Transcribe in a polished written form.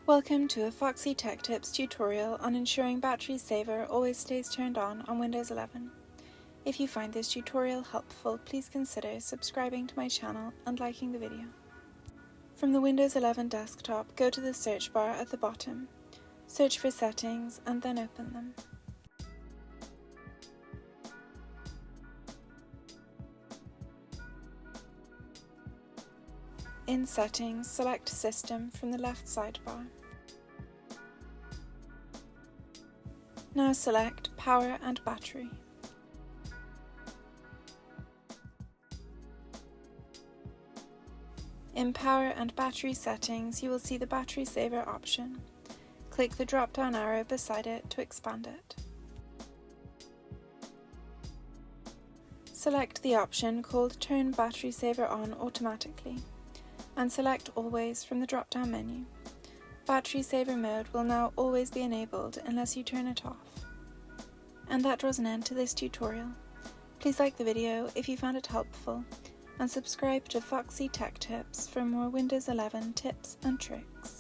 Welcome to a Foxy Tech Tips tutorial on ensuring Battery Saver always stays turned on Windows 11. If you find this tutorial helpful, please consider subscribing to my channel and liking the video. From the Windows 11 desktop, go to the search bar at the bottom, search for Settings and then open them. In Settings, select System from the left sidebar. Now select Power and Battery. In Power and Battery settings, you will see the Battery Saver option. Click the drop-down arrow beside it to expand it. Select the option called Turn Battery Saver On Automatically, and select Always from the drop-down menu. Battery Saver mode will now always be enabled unless you turn it off. And that draws an end to this tutorial. Please like the video if you found it helpful, and subscribe to Foxy Tech Tips for more Windows 11 tips and tricks.